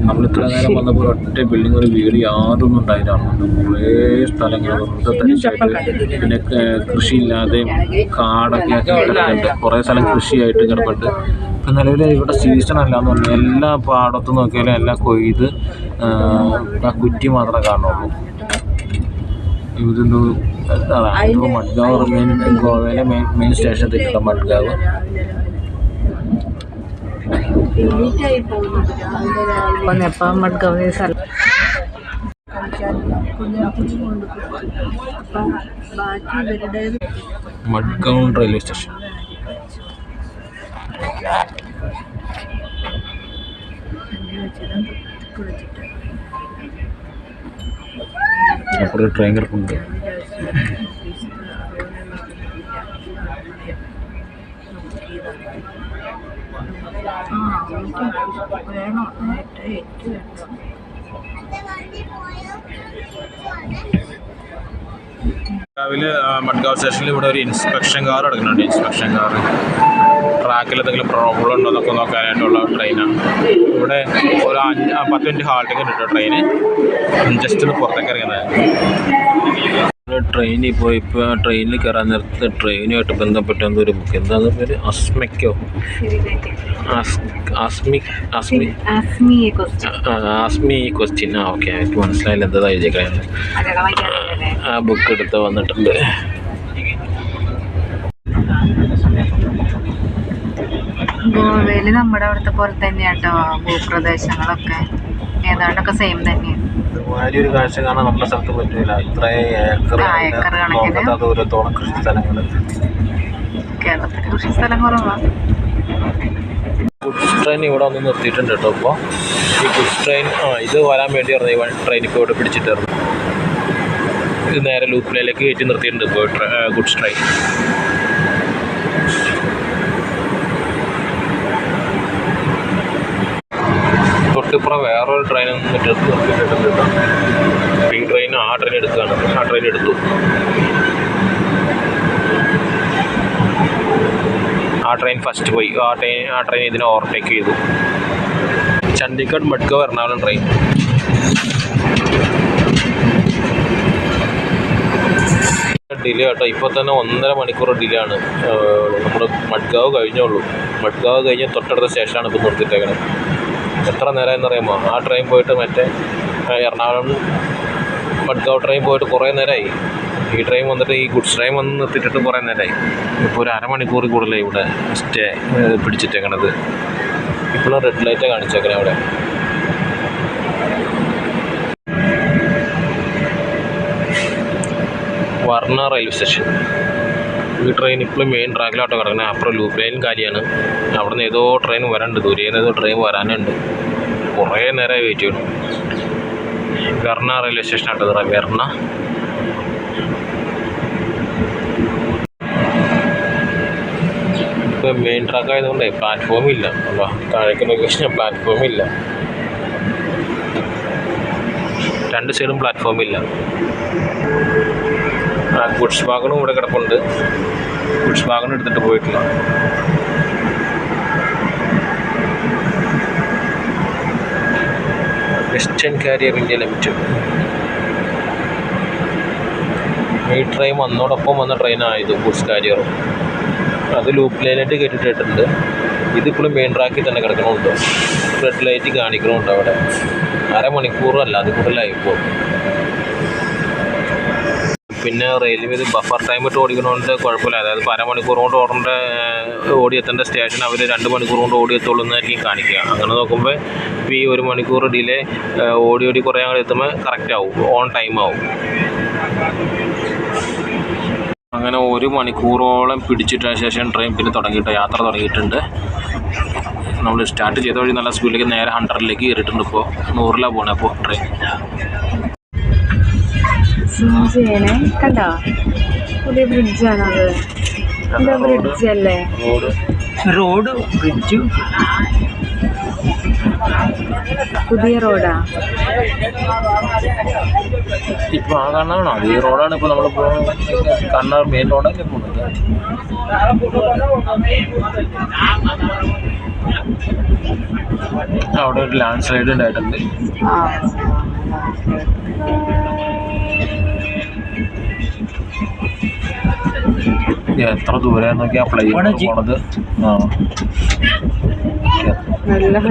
നമ്മൾ ഇത്ര നേരം വന്നപ്പോൾ ഒറ്റ ബിൽഡിംഗ്, ഒരു വീട് യാതൊന്നും ഉണ്ടായിട്ടാണ്. കുറേ സ്ഥലങ്ങൾ വെറുതെ തരിശായിട്ട്, പിന്നെ കൃഷിയില്ലാതെ കാടൊക്കെ ആക്കി കിടക്കുന്നുണ്ട്. കുറേ സ്ഥലം കൃഷിയായിട്ട് കിടപ്പുണ്ട്. ഇപ്പം നിലവിൽ ഇവിടെ സീസൺ അല്ലാന്ന് പറഞ്ഞു. എല്ലാ പാടത്തും നോക്കിയാലും എല്ലാം കൊയ്ത് ആ കുറ്റി മാത്രമേ കാണുള്ളൂ. ഇതെന്തോ അതാണ് ഇപ്പോൾ മഡ്ഗാവ് ഗോവയിലെ മെയിൻ സ്റ്റേഷൻ തെറ്റില്ല മഡ്ഗാവ്. Madgaon railway station. അപ്പോൾ ട്രെയിൻ കിടപ്പുണ്ട്. രാവിലെ മഡ്ഗാവ് സ്റ്റേഷനിൽ ഇവിടെ ഒരു ഇൻസ്പെക്ഷൻ കാർ എടുക്കുന്നുണ്ട്. ഇൻസ്പെക്ഷൻ കാർ ട്രാക്കിൽ എന്തെങ്കിലും പ്രോബ്ലം ഉണ്ടോ എന്നൊക്കെ നോക്കാനായിട്ടുള്ള ട്രെയിനാണ്. ഇവിടെ ഒരു 10 മിനിറ്റ് ഹാൾട്ടിങ് ഉണ്ട് ട്രെയിന്. ജസ്റ്റ് ഒന്ന് പുറത്തേക്ക് ഇറങ്ങുന്നത്. ട്രെയിനിൽ ഇപ്പോൾ ട്രെയിനിൽ കയറാൻ നേരത്തെ ട്രെയിനുമായിട്ട് ബന്ധപ്പെട്ട എന്തൊരു ബുക്ക്, എന്താണെന്ന് പേര്, ആസ്മിക് ക്വസ്റ്റ്യൻ. ഓക്കെ, എനിക്ക് മനസ്സിലായില്ല എന്താ എഴുതിയേക്കണേ. ആ ബുക്ക് എടുത്ത് വന്നിട്ടുണ്ട്. ഗോവയില് നമ്മുടെ അവിടുത്തെ പോലെ തന്നെയാട്ടോ ഭൂപ്രദേശങ്ങളൊക്കെ ഏതാണ്ടൊക്കെ സെയിം തന്നെയാണ്. ഒരു കാഴ്ച കാണാൻ നമ്മുടെ സ്ഥലത്ത് പറ്റില്ല. ഇത്ര ഏക്കർ കണക്കിന് ദൂരത്തോളം കൃഷി സ്ഥലങ്ങൾ. കേരളത്തിൽ കൃഷി സ്ഥലം കുറവാണ്. ഗുഡ്സ് ട്രെയിൻ ഇവിടെ ഒന്ന് നിർത്തിയിട്ടുണ്ട് കേട്ടോ. ഇപ്പോൾ ഈ ഗുഡ്സ് ട്രെയിൻ ഇത് വരാൻ വേണ്ടി ഈ ട്രെയിൻ ഇപ്പോൾ ഇവിടെ പിടിച്ചിട്ടായിരുന്നു. ഇത് നേരെ ലൂപ്പിലേക്ക് കയറ്റി നിർത്തിയിട്ടുണ്ട് ഇപ്പോൾ ഗുഡ്സ് ട്രെയിൻ. തൊട്ടിപ്പുറം വേറൊരു ട്രെയിൻ നിർത്തിയിട്ടുണ്ട്. ഈ ട്രെയിൻ ആ ട്രെയിൻ എടുക്കുകയാണ്. ആ ട്രെയിൻ എടുത്തു. ആ ട്രെയിൻ ഫസ്റ്റ് പോയി. ആ ട്രെയിൻ ഇതിനെ ഓവർടേക്ക് ചെയ്തു. ചണ്ഡീഗഡ് മഡ്ഗാവ് എറണാകുളം ട്രെയിൻ. ഡിലേ കേട്ടോ. ഇപ്പോൾ തന്നെ 1.5 മണിക്കൂർ ഡിലേ ആണ്. നമ്മൾ മഡ്ഗാവ് കഴിഞ്ഞുള്ളൂ. മഡ്ഗാവ് കഴിഞ്ഞ് തൊട്ടടുത്ത സ്റ്റേഷനാണ് ഇപ്പോൾ നിർത്തിയിട്ടേക്കുന്നത്. എത്ര നേരമായെന്ന് അറിയാമോ? ആ ട്രെയിൻ പോയിട്ട് മറ്റേ എറണാകുളം മഡ്ഗാവ് ട്രെയിൻ പോയിട്ട് കുറേ നേരമായി. ഈ ട്രെയിൻ വന്നിട്ട് ഈ ഗുഡ്സ് ട്രെയിൻ വന്ന് നിർത്തിയിട്ടിട്ട് കുറേ നേരമായി. ഇപ്പോൾ ഒരു അരമണിക്കൂർ കൂടുതലായി ഇവിടെ സ്റ്റേ പിടിച്ചിട്ടേക്കണത്. ഇപ്പോഴും റെഡ് ലൈറ്റാണ് കാണിച്ചേക്കണേ അവിടെ. വർണ്ണ റെയിൽവേ സ്റ്റേഷൻ. ഈ ട്രെയിൻ ഇപ്പോഴും മെയിൻ ട്രാക്കിലോട്ടോ കിടക്കുന്നത്. അപ്പുറം ലൂപ്പ് ലൈൻ കാര്യമാണ്. അവിടെ നിന്ന് ഏതോ ട്രെയിൻ വരാനുണ്ട്. ദൂരെ നിന്ന് ഏതോ ട്രെയിൻ വരാനുണ്ട്. കുറേ നേരമായി വെയിറ്റ് ചെയ്യണം. വെർണ റെയിൽവേ സ്റ്റേഷനാട്ടോ. വെർണ. ഇപ്പോൾ മെയിൻ ട്രാക്ക് ആയതുകൊണ്ടേ പ്ലാറ്റ്ഫോമില്ല. താഴേക്ക് നോക്കി കഴിഞ്ഞാൽ പ്ലാറ്റ്ഫോമില്ല. രണ്ട് സൈഡും പ്ലാറ്റ്ഫോമില്ല. ഗുഡ്സ് വാഗണും ഇവിടെ കിടപ്പുണ്ട്. ഗുഡ്സ് വാഗൺ എടുത്തിട്ട് പോയിട്ടില്ല. Western carrier India limited. ഈ ട്രെയിൻ വന്നോടൊപ്പം വന്ന ട്രെയിനായത് ഗുഡ്സ് കാരിയറും. അത് ലൂപ്പ് ലൈനായിട്ട് കയറ്റിയിട്ടുണ്ട്. ഇതിപ്പോഴും മെയിൻ ട്രാക്കിൽ തന്നെ കിടക്കണമുണ്ട്. റെഡ് ലൈറ്റ് കാണിക്കണമുണ്ട് അവിടെ. അരമണിക്കൂറല്ല അത് കൂടുതലായി ഇപ്പോൾ. പിന്നെ റെയിൽവേ ഇത് ബഫർ ടൈം ഇട്ട് ഓടിക്കണോണ്ട് കുഴപ്പമില്ല. അതായത് ഇപ്പോൾ അരമണിക്കൂർ കൊണ്ട് ഓടിയെത്തേണ്ട സ്റ്റേഷൻ അവർ 2 മണിക്കൂർ കൊണ്ട് ഓടിയെത്തുള്ളൂ എന്നായിരിക്കും കാണിക്കുക. അങ്ങനെ നോക്കുമ്പോൾ ഇപ്പോൾ ഈ 1 മണിക്കൂർ ഡിലേ ഓടി കുറേ അങ്ങോട്ട് എത്തുമ്പോൾ കറക്റ്റ് ആവും, ഓൺ ടൈം ആവും. അങ്ങനെ 1 മണിക്കൂറോളം പിടിച്ചിട്ട ശേഷം ട്രെയിൻ പിന്നെ യാത്ര തുടങ്ങിയിട്ടുണ്ട്. നമ്മൾ സ്റ്റാർട്ട് ചെയ്ത വഴി നല്ല സ്പീഡിലേക്ക് നേരെ 100ലേക്ക് കയറിയിട്ടുണ്ട്. ഇപ്പോൾ 100ലാണ് പോകണേ അപ്പോൾ ട്രെയിൻ. കണ്ടോ, പുതിയ ബ്രിഡ്ജാണത്. എന്താ ബ്രിഡ്ജ് അല്ലേ? റോഡ് ബ്രിഡ്ജ് പുതിയ റോഡാ. ഇപ്പോൾ ആ കാണാണോ? ഈ റോഡാണ് ഇപ്പോൾ നമ്മളിപ്പോൾ കണ്ണൂർ മെയിൻ റോഡല്ലേ പോകുന്നത്. അവിടെ ഒരു ലാൻഡ് സ്ലൈഡ് ഉണ്ടായിട്ടുണ്ട്. എത്ര ദൂരം നോക്കിയാ പ്ലേ പോണത്.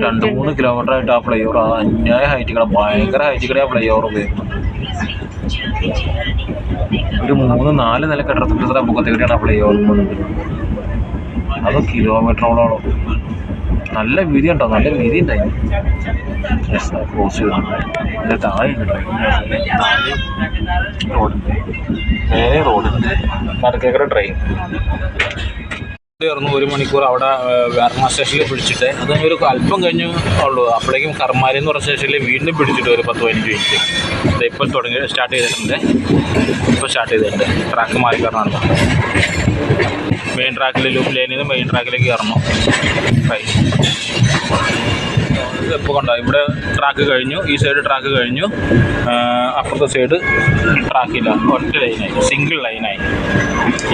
2-3 കിലോമീറ്റർ ആയിട്ട് ആ ഫ്ലൈ ഓവർ അന്യായ ഹൈറ്റ് ഭയങ്കര ഹൈറ്റ് ആ ഫ്ലൈ ഓവർ ഉപയോഗിക്കുന്നത്. ഒരു 3-4 നില കെട്ടിടത്തിൻ്റെ മുഖത്തേക്കാണ് ആ ഫ്ലൈ ഓവർ പോകുന്നത്. അത് കിലോമീറ്ററോളം. നല്ല വീതി ഉണ്ടോ? നല്ല വീതി ഉണ്ടായിരുന്നു. ക്രോസ് ചെയ്തു താഴെ റോഡുണ്ട്, നേരെ റോഡുണ്ട്, നടക്കേക്കര ട്രെയിൻ കയറുന്നു. 1 മണിക്കൂർ അവിടെ വേർണ സ്റ്റേഷനിൽ പിടിച്ചിട്ട് അത് ഒരു അല്പം കഴിഞ്ഞ് ഉള്ളൂ. അപ്പോഴേക്കും കർമാരി എന്ന് പറഞ്ഞ സ്റ്റേഷനിൽ വീണ്ടും പിടിച്ചിട്ട് ഒരു 10-15 മിനിറ്റ്. ഇപ്പോൾ സ്റ്റാർട്ട് ചെയ്തിട്ടുണ്ട്. ട്രാക്ക് മാറി കയറണം. മെയിൻ ട്രാക്കിൽ ലൂപ്പ് ലൈനിൽ നിന്ന് മെയിൻ ട്രാക്കിലേക്ക് കയറണം. ഇപ്പോൾ കണ്ടോ, ഇവിടെ ട്രാക്ക് കഴിഞ്ഞു, ഈ സൈഡ് ട്രാക്ക് കഴിഞ്ഞു, അപ്പുറത്തെ സൈഡ് ട്രാക്കില്ല, ഒറ്റ ലൈനായി, സിംഗിൾ ലൈനായി.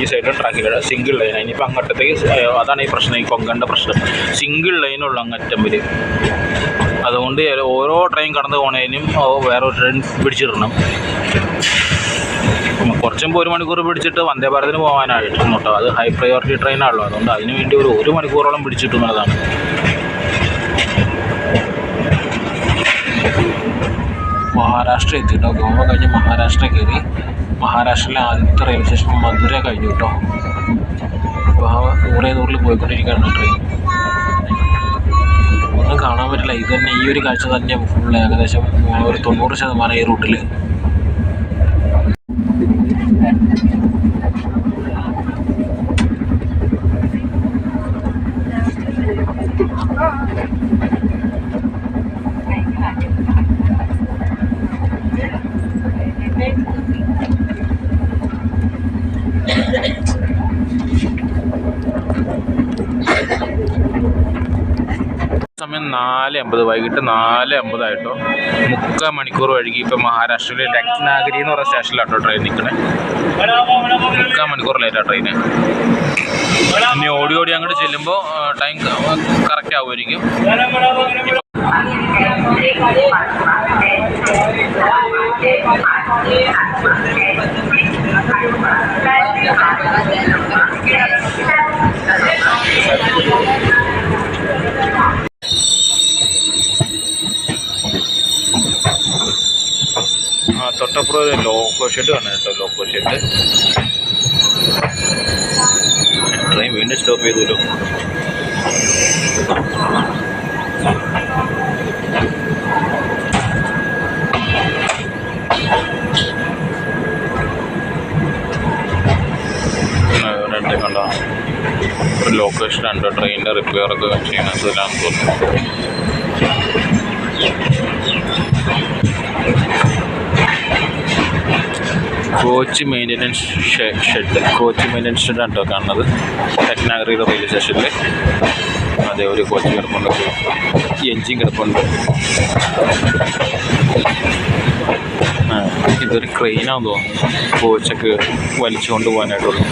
ഈ സൈഡിൽ ട്രാക്കില്ല, സിംഗിൾ ലൈനായി. ഇനിയിപ്പോൾ അങ്ങോട്ടത്തേക്ക് അതാണ് ഈ പ്രശ്നം, ഈ കൊങ്കൻ്റെ പ്രശ്നം. സിംഗിൾ ലൈനുള്ള അങ്ങറ്റമ്പിൽ. അതുകൊണ്ട് ഓരോ ട്രെയിൻ കടന്നു പോണേനും വേറെ ഒരു ട്രെയിൻ പിടിച്ചിടണം. കുറച്ചും 1 മണിക്കൂർ പിടിച്ചിട്ട് വന്ദേ ഭാരതിന് പോകാനായിട്ടും കേട്ടോ. അത് ഹൈ പ്രയോറിറ്റി ട്രെയിനാണല്ലോ, അതുകൊണ്ട് അതിന് വേണ്ടി ഒരു 1 മണിക്കൂറോളം പിടിച്ചിട്ടുള്ളതാണ്. മഹാരാഷ്ട്ര എത്തി കേട്ടോ. ഗോവ കഴിഞ്ഞ് മഹാരാഷ്ട്ര കയറി. മഹാരാഷ്ട്രയിലെ ആദ്യത്തെ റെയിൽവേ സ്റ്റേഷൻ മധുര കഴിഞ്ഞു കേട്ടോ. ഇപ്പോൾ 100 പോയിക്കൊണ്ടിരിക്കുകയാണ് ട്രെയിൻ. ഒന്നും കാണാൻ പറ്റില്ല. ഇത് തന്നെ, ഈ ഒരു കാഴ്ച തന്നെ ഫുള്ള് ഏകദേശം ഒരു 90% ഈ റൂട്ടിൽ. സമയം 4:50, വൈകിട്ട് 4:50 ആയിട്ടോ. 3/4 മണിക്കൂർ വൈകി. ഇപ്പോൾ മഹാരാഷ്ട്രയിലെ രത്നാഗിരി എന്ന് പറയുന്ന സ്റ്റേഷനിലാട്ടോ ട്രെയിൻ നിൽക്കണേ. 3/4 മണിക്കൂർ ലേറ്റാണ് ട്രെയിന്. ഇനി ഓടി അങ്ങോട്ട് ചെല്ലുമ്പോൾ ടൈം കറക്റ്റ് ആവുമായിരിക്കും. തൊട്ടപ്പുറം ഒരു ലോക്കോ ഷെഡ് കാണാം കേട്ടോ. Loco shed. ട്രെയിൻ വീണ്ടും സ്റ്റോപ്പ് ചെയ്തല്ലോ. ഇവിടെ കണ്ടോ, ഒരു ലൊക്കേഷൻ ഉണ്ട്. ട്രെയിനിൻ്റെ റിപ്പയറൊക്കെ ചെയ്യണതിലാന്ന് തോന്നുന്നു. Coach maintenance shed. Coach maintenance shed കേട്ടോ കാണുന്നത് രത്നാഗിരി റെയിൽവേ സ്റ്റേഷനിൽ. അതെ, ഒരു കോച്ച് കിടപ്പുണ്ട്, എൻജിൻ കിടപ്പുണ്ട്. ഇതൊരു ക്രെയിനാണെന്ന് തോന്നുന്നു, കോച്ചൊക്കെ വലിച്ചുകൊണ്ട് പോകാനായിട്ടുള്ളൂ.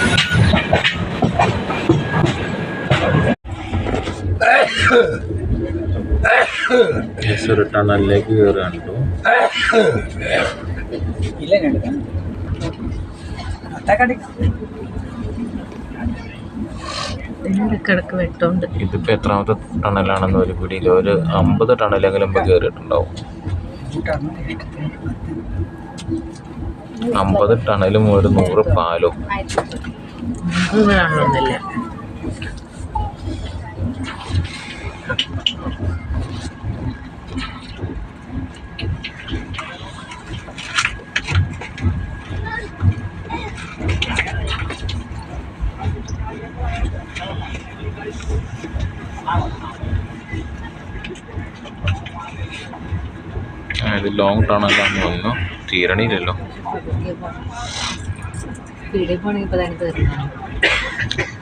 ഒരു ടണലിലേക്ക് കയറുകയാണ് കേട്ടോ. ഇടക്കിടക്ക് വെട്ടമുണ്ട്. ഇതിപ്പോൾ എത്രാമത്തെ ടണലാണെന്ന് ഒരു പിടിയില്ല. ഒരു 50 ടണലെങ്കിലും ഇപ്പോൾ കയറിയിട്ടുണ്ടാവും. 50 ടണലും ഒരു 100 പാലും. കാണണമെന്നില്ല. ഇത് ലോങ് ടണലാന്ന് തോന്നുന്നു, തീരണിയില്ലല്ലോ.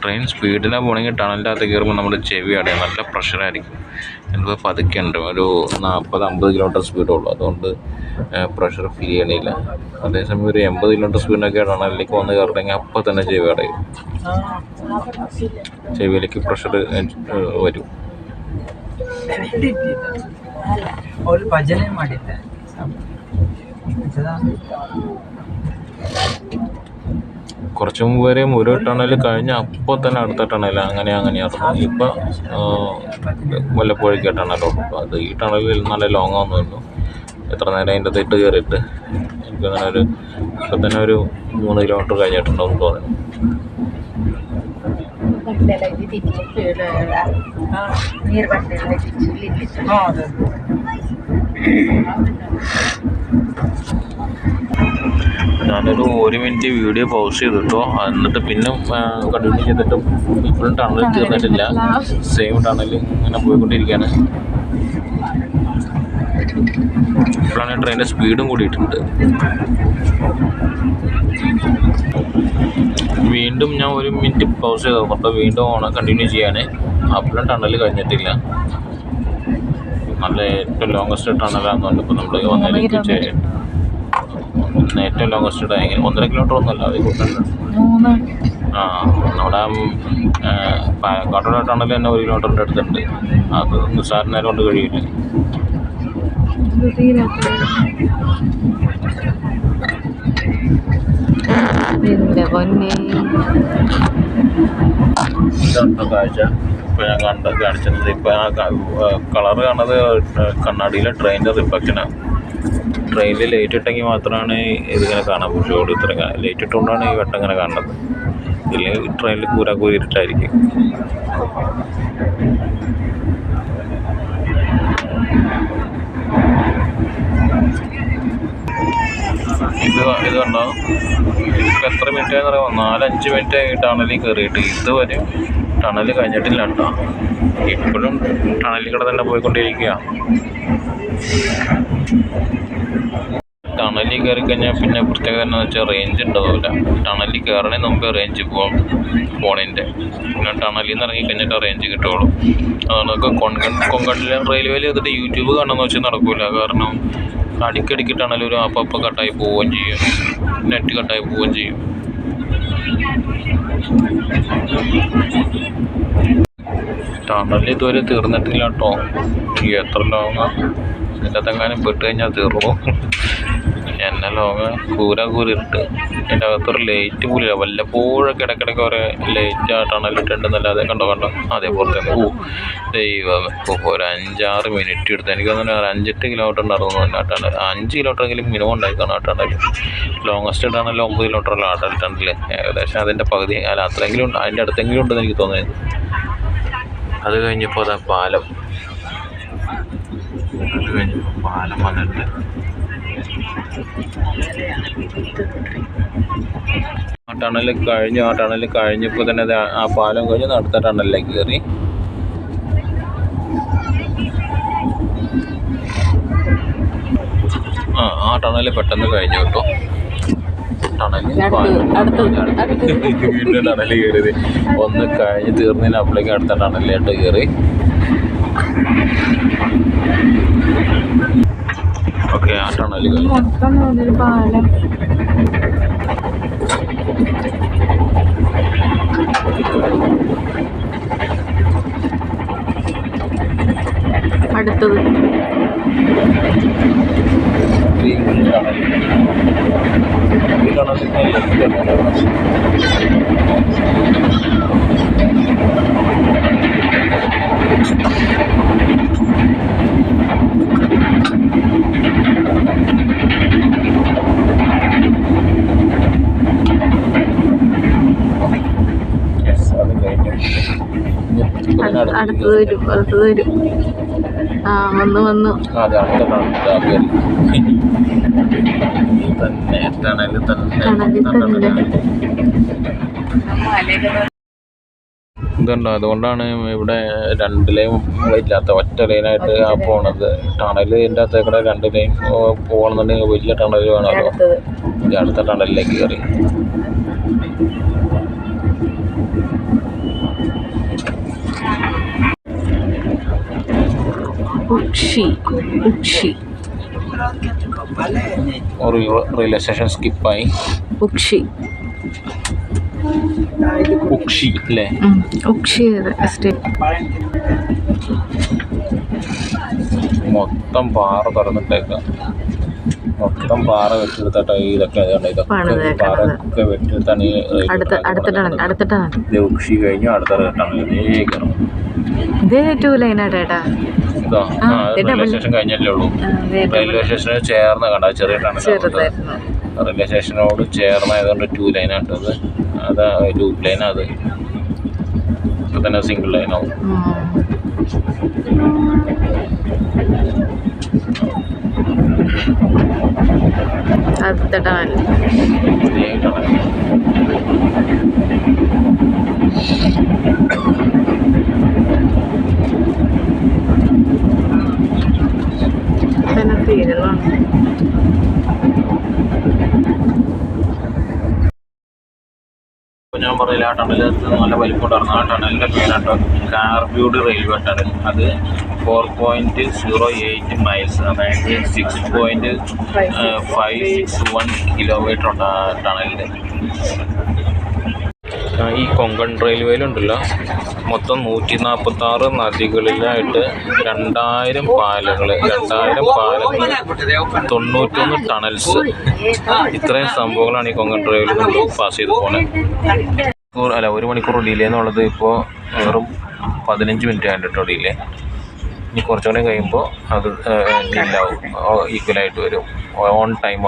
ട്രെയിൻ സ്പീഡിലാണ് പോകണമെങ്കിൽ ടണലിൻ്റെ അകത്ത് കയറുമ്പോൾ നമ്മുടെ ചെവി അടയും, നല്ല പ്രഷറായിരിക്കും. എനിക്ക് പതുക്കെ ഉണ്ട്, ഒരു 40-50 കിലോമീറ്റർ സ്പീഡുള്ളൂ, അതുകൊണ്ട് പ്രഷർ ഫീൽ ചെയ്യണില്ല. അതേസമയം ഒരു 80 കിലോമീറ്റർ സ്പീഡിനൊക്കെ ടണലിലേക്ക് വന്ന് കയറണമെങ്കിൽ അപ്പം തന്നെ ചെവി അടയും, ചെവിയിലേക്ക് പ്രഷർ വരും. കുറച്ച് മുമ്പ് വരെയും ഒരു ടണൽ കഴിഞ്ഞ് അപ്പോൾ തന്നെ അടുത്ത ടണൽ അങ്ങനെയായിരുന്നു. ഇപ്പം വല്ലപ്പോഴേക്കും ടണലുള്ളൂ. അത് ഈ ടണലിൽ നല്ല ലോങ് ആവുന്നു. എത്ര നേരം അതിൻ്റെ തെറ്റ് കയറിയിട്ട് എനിക്കങ്ങനെ ഒരു ഇപ്പം തന്നെ ഒരു 3 കിലോമീറ്റർ കഴിഞ്ഞിട്ടുണ്ടാവും തോന്നുന്നു. ഞാനൊരു 1 മിനിറ്റ് വീഡിയോ പൗസ് ചെയ്തിട്ടോ, എന്നിട്ട് പിന്നെ കണ്ടിന്യൂ ചെയ്തിട്ടും ഇപ്പോഴും ടണൽ തീർന്നിട്ടില്ല. സെയിം ടണൽ ഇങ്ങനെ പോയിക്കൊണ്ടിരിക്കുകയാണ്. ഇപ്പോഴാണ് ട്രെയിനിൻ്റെ സ്പീഡും കൂടിയിട്ടുണ്ട്. വീണ്ടും ഞാൻ 1 മിനിറ്റ് പൗസ് ചെയ്ത് നോക്കുമ്പോൾ വീണ്ടും കണ്ടിന്യൂ ചെയ്യാണ്. അപ്പോഴും ടണൽ കഴിഞ്ഞിട്ടില്ല. നല്ല ഏറ്റവും ലോങ്ങസ്റ്റ് ടണലാണെന്നുണ്ട് ഇപ്പോൾ നമ്മൾ വന്നതിലേക്ക്. ഏറ്റവും ലോങ്ങസ്റ്റ് ടൈം 1.5 കിലോമീറ്റർ ഒന്നുമല്ല, അത് കൂടുതലുണ്ട്. നമ്മുടെ പാലക്കാട്ടുള്ള ടണൽ തന്നെ 1 കിലോമീറ്ററിൻ്റെ അടുത്തുണ്ട്. അത് നിസ്സാര നേരം കൊണ്ട് കഴിയില്ല. ഇതുണ്ടോ കാഴ്ച ഇപ്പോൾ ഞാൻ കാണിച്ചത്. ഇപ്പം ആ കളറ് കാണുന്നത് കണ്ണാടിയിലെ ട്രെയിനിൻ്റെ റിഫ്ലക്ഷനാണ്. ട്രെയിനിൽ ലൈറ്റ് ഇട്ടെങ്കിൽ മാത്രമാണ് ഇതിങ്ങനെ കാണാൻ പറ്റുള്ളൂ. ഇത്ര ലൈറ്റ് ഇട്ടുകൊണ്ടാണ് ഈ വെട്ടം ഇങ്ങനെ കാണുന്നത്. ഇല്ലെങ്കിൽ ട്രെയിനിൽ കൂരാക്കൂരി ഇരുട്ടായിരിക്കും. ഇത് കണ്ടോ, ഇപ്പം എത്ര മിനിറ്റ് ആയെന്ന് അറിയാമോ? 4-5 മിനിറ്റ് ആയി ടണലിൽ കയറിയിട്ട്. ഇതുവരെ ടണൽ കഴിഞ്ഞിട്ടില്ല കേട്ടോ. ഇപ്പോഴും ടണലിൽ കൂടെ തന്നെ പോയിക്കൊണ്ടിരിക്കുക. ടണലിൽ കയറി കഴിഞ്ഞാൽ പിന്നെ പ്രത്യേകത എന്താണെന്ന് വെച്ചാൽ റേഞ്ച് ഉണ്ടാവില്ല. ടണലിൽ കയറണതിന് മുമ്പേ റേഞ്ച് പോകും ഫോണിൻ്റെ. പിന്നെ ടണലിൽ നിന്ന് ഇറങ്ങി കഴിഞ്ഞിട്ട് റേഞ്ച് കിട്ടുള്ളൂ. അതുകൊണ്ട് കൊങ്കണിലെ റെയിൽവേയിൽ ചെയ്തിട്ട് യൂട്യൂബ് കാണുമെന്ന് വെച്ചാൽ നടക്കില്ല. കാരണം അടിക്കടിക്ക് ടണൽ ഒരു അപ്പം കട്ടായി പോവുകയും ചെയ്യും, നെറ്റ് കട്ടായി പോവുകയും ചെയ്യും. ടണൽ ഇതുവരെ തീർന്നിട്ടില്ല കേട്ടോ. എത്ര ലോങ്ങ ഇതിൻ്റെ തെങ്ങാനും പെട്ട് കഴിഞ്ഞാൽ തീർന്നു. എന്നെ ലോങ്ങ കൂരിട്ട് ഇതിൻ്റെ അകത്തൊരു ലൈറ്റ് പോലില്ല. വല്ലപ്പോഴൊക്കെ ഇടയ്ക്കിടയ്ക്ക് ഒരു ലൈറ്റ് ആ ടണലിട്ടുണ്ടെന്നല്ലാതെ കണ്ടോ അതേപോലെ തന്നെ. ദൈവം ഇപ്പോൾ ഒരു 5-6 മിനിറ്റ് എടുത്ത് എനിക്ക് തോന്നുന്നു ഒരു 5-8 കിലോമീറ്റർ ഉണ്ടായിരുന്നു ആ ടണൽ. 5 കിലോമീറ്ററെങ്കിലും മിനിമം ഉണ്ടായിക്കാണ് ആ ടണൽ. ലോങ്ങസ്റ്റ് ടണൽ 9 കിലോമീറ്ററുള്ള ആ ടണൽ. ഏകദേശം അതിൻ്റെ പകുതി അല്ല അത്രയെങ്കിലും ഉണ്ട്, അതിൻ്റെ അടുത്തെങ്കിലും ഉണ്ടെന്ന് എനിക്ക് തോന്നുന്നത്. അത് കഴിഞ്ഞപ്പോൾ അതാ പാലം. അത് കഴിഞ്ഞപ്പോൾ പാലം വന്നിട്ട് ആ ടണൽ കഴിഞ്ഞപ്പോൾ തന്നെ ആ പാലം കഴിഞ്ഞ് അടുത്ത ടണലിലേക്ക് കയറി. ആ ടണൽ പെട്ടെന്ന് കഴിഞ്ഞു കേട്ടോ. വീണ്ടും ടണൽ കയറിയത് ഒന്ന് കഴിഞ്ഞ് തീർന്നതിന് അപ്പോഴേക്കും അടുത്ത ടണലിലോട്ട് കയറി. ഓക്കെ, ആ ടണൽ ടണൽ കഴിഞ്ഞു. മൊത്തം ഒരു പാലം. അടുത്തത് ഈ ടണൽ അടുത്തത് വരും. ആ വന്നു. അതെ, അടുത്ത ടണൽ തന്നെ. ഇതുണ്ടോ, അതുകൊണ്ടാണ് ഇവിടെ 2 ലൈൻ ഇല്ലാത്ത ഒറ്റ ലൈനായിട്ട് പോണത്. ടണലിൻ്റെ അകത്ത് കൂടെ 2 ലൈൻ പോകണമെന്നുണ്ടെങ്കിൽ വലിയ ടണൽ വേണമല്ലോ. അടുത്ത ടണലിലേക്ക് കയറി. Railway station സ്കിപ്പായി. ഉക്ഷി അല്ലേ? മൊത്തം പാറ തുറന്നിട്ടേക്കാം. മൊത്തം പാറ വെട്ടിയെടുത്തിട്ട് ഇതൊക്കെ പാറൊക്കെ വെട്ടിയെടുത്താണ് ഈ ഉക്ഷി കഴിഞ്ഞു. അടുത്ത ടണലിലേക്ക് റെയിൽവേ സ്റ്റേഷൻ കഴിഞ്ഞല്ലേ ഉള്ളൂ. റെയിൽവേ സ്റ്റേഷന് ചേർന്ന് കണ്ട ചെറിയ ടണൽ. റെയിൽവേ സ്റ്റേഷനോട് ചേർന്നായതുകൊണ്ട് 2 ലൈനായിട്ടത്. അതാ ലൂപ്പ് ലൈൻ. അത് ഇപ്പം തന്നെ സിംഗിൾ ലൈനാവും. അടുത്ത ടണൽ തന്നെ തീരുന്നു. ഞാൻ പറയില്ല, ആ ടണലിനകത്ത് നല്ല വലിപ്പം ഉണ്ടായിരുന്നു. ആ ടണലിൻ്റെ പേരാട്ടോ കാർബ്യൂഡ് റെയിൽവേ ടണൽ. അത് 4.08 മൈൽസ്, അതായത് 6.561 കിലോമീറ്റർ ഉണ്ട് ആ ടണലിൽ. ഈ കൊങ്കൺ റെയിൽവേയിലുണ്ടല്ലോ മൊത്തം 146 നദികളിലായിട്ട് 2000 പാലങ്ങൾ, 91 ടണൽസ്, ഇത്രയും സംഭവങ്ങളാണ് ഈ കൊങ്കൺ റെയിൽവേയിൽ നമ്മൾ പാസ് ചെയ്ത് പോകുന്നത്. 1 മണിക്കൂർ ഡിലേ എന്നുള്ളത് ഇപ്പോൾ വെറും 15 മിനിറ്റ് ആയിട്ട് ഡിലേ. ഇനി കുറച്ചുകൂടെ കഴിയുമ്പോൾ അത് ഡിലാവും, ഈക്വലായിട്ട് വരും. On time.